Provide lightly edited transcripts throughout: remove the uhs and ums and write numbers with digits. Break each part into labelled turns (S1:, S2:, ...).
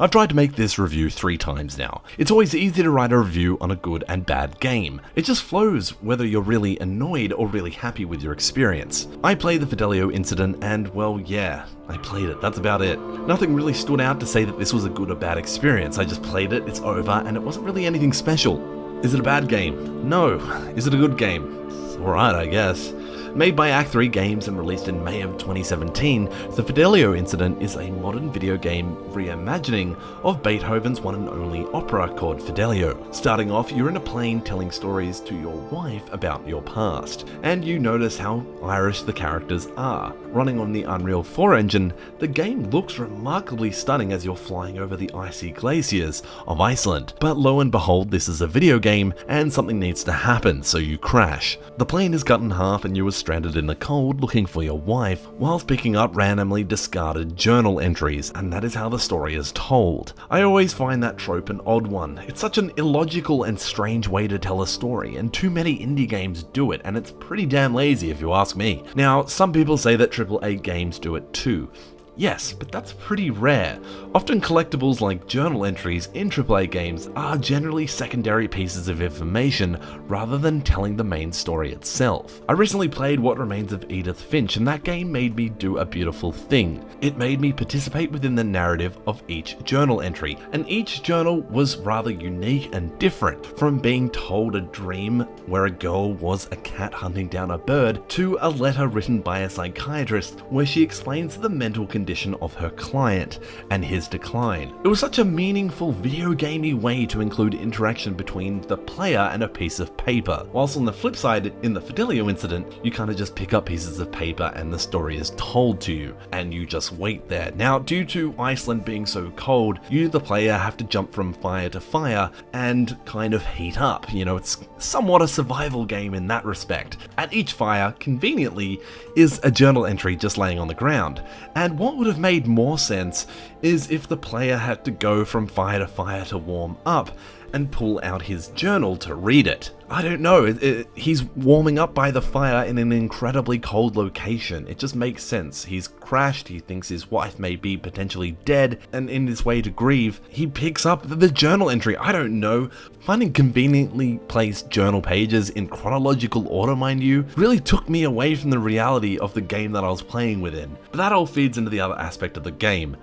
S1: I've tried to make this review 3 times now. It's always easy to write a review on a good and bad game. It just flows whether you're really annoyed or really happy with your experience. I played the Fidelio incident and, well, yeah, I played it, that's about it. Nothing really stood out to say that this was a good or bad experience. I just played it, it's over, and it wasn't really anything special. Is it a bad game? No. Is it a good game? It's alright, I guess. Made by Act 3 Games and released in May of 2017, the Fidelio incident is a modern video game reimagining of Beethoven's one and only opera called Fidelio. Starting off, you're in a plane telling stories to your wife about your past, and you notice how Irish the characters are. Running on the Unreal 4 engine, the game looks remarkably stunning as you're flying over the icy glaciers of Iceland. But lo and behold, this is a video game, and something needs to happen, so you crash. The plane is cut in half and you are stranded in the cold looking for your wife, whilst picking up randomly discarded journal entries, and that is how the story is told. I always find that trope an odd one. It's such an illogical and strange way to tell a story, and too many indie games do it, and it's pretty damn lazy if you ask me. Now, some people say that AAA games do it too. Yes, but that's pretty rare. Often collectibles like journal entries in AAA games are generally secondary pieces of information rather than telling the main story itself. I recently played What Remains of Edith Finch, and that game made me do a beautiful thing. It made me participate within the narrative of each journal entry, and each journal was rather unique and different, from being told a dream where a girl was a cat hunting down a bird, to a letter written by a psychiatrist where she explains the mental condition of her client and his decline. It was such a meaningful video gamey way to include interaction between the player and a piece of paper. Whilst on the flip side, in the Fidelio incident, you kind of just pick up pieces of paper and the story is told to you, and you just wait there. Now, due to Iceland being so cold, you, the player, have to jump from fire to fire and kind of heat up. You know, it's somewhat a survival game in that respect. At each fire, conveniently, is a journal entry just laying on the ground. And what would have made more sense is if the player had to go from fire to fire to warm up and pull out his journal to read it. I don't know, he's warming up by the fire in an incredibly cold location. It just makes sense. He's crashed, he thinks his wife may be potentially dead, and in his way to grieve, he picks up the journal entry. I don't know. Finding conveniently placed journal pages in chronological order, mind you, really took me away from the reality of the game that I was playing within. But that all feeds into the other aspect of the game.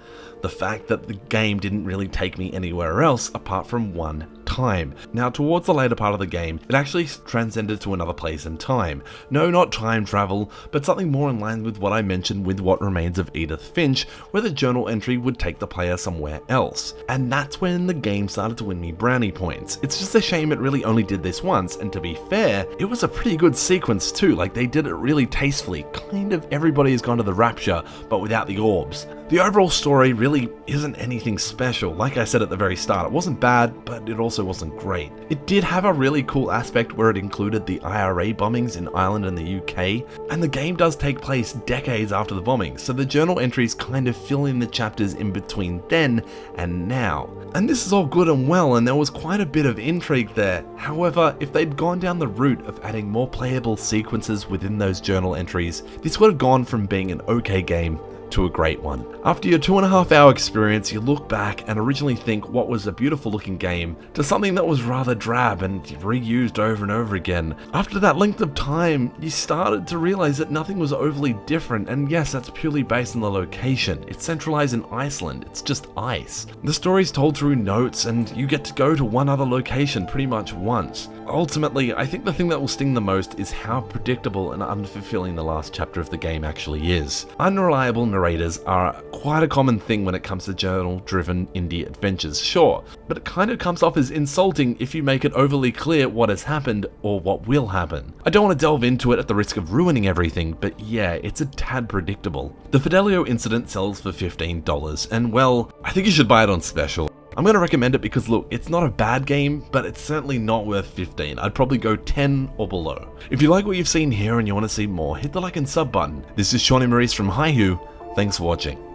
S1: The fact that the game didn't really take me anywhere else apart from one time. Now, towards the later part of the game, it actually transcended to another place and time. No, not time travel, but something more in line with what I mentioned with What Remains of Edith Finch, where the journal entry would take the player somewhere else. And that's when the game started to win me brownie points. It's just a shame it really only did this once, and to be fair, it was a pretty good sequence too. Like, they did it really tastefully. Kind of everybody has gone to the rapture, but without the orbs. The overall story really isn't anything special. Like I said at the very start, it wasn't bad, but it also wasn't great. It did have a really cool aspect where it included the IRA bombings in Ireland and the UK, and the game does take place decades after the bombings, so the journal entries kind of fill in the chapters in between then and now. And this is all good and well, and there was quite a bit of intrigue there. However, if they'd gone down the route of adding more playable sequences within those journal entries, this would have gone from being an okay game to a great one. After your 2.5 hour experience, you look back and originally think what was a beautiful looking game to something that was rather drab and reused over and over again. After that length of time, you started to realize that nothing was overly different, and yes, that's purely based on the location. It's centralized in Iceland, it's just ice. The story's told through notes, and you get to go to one other location pretty much once. Ultimately, I think the thing that will sting the most is how predictable and unfulfilling the last chapter of the game actually is. Unreliable narrators are quite a common thing when it comes to journal-driven indie adventures, sure, but it kind of comes off as insulting if you make it overly clear what has happened or what will happen. I don't want to delve into it at the risk of ruining everything, but yeah, it's a tad predictable. The Fidelio incident sells for $15, and well, I think you should buy it on special. I'm going to recommend it because look, it's not a bad game, but it's certainly not worth 15. I'd probably go 10 or below. If you like what you've seen here and you want to see more, hit the like and sub button. This is Shawnee Maurice from Hihu. Thanks for watching.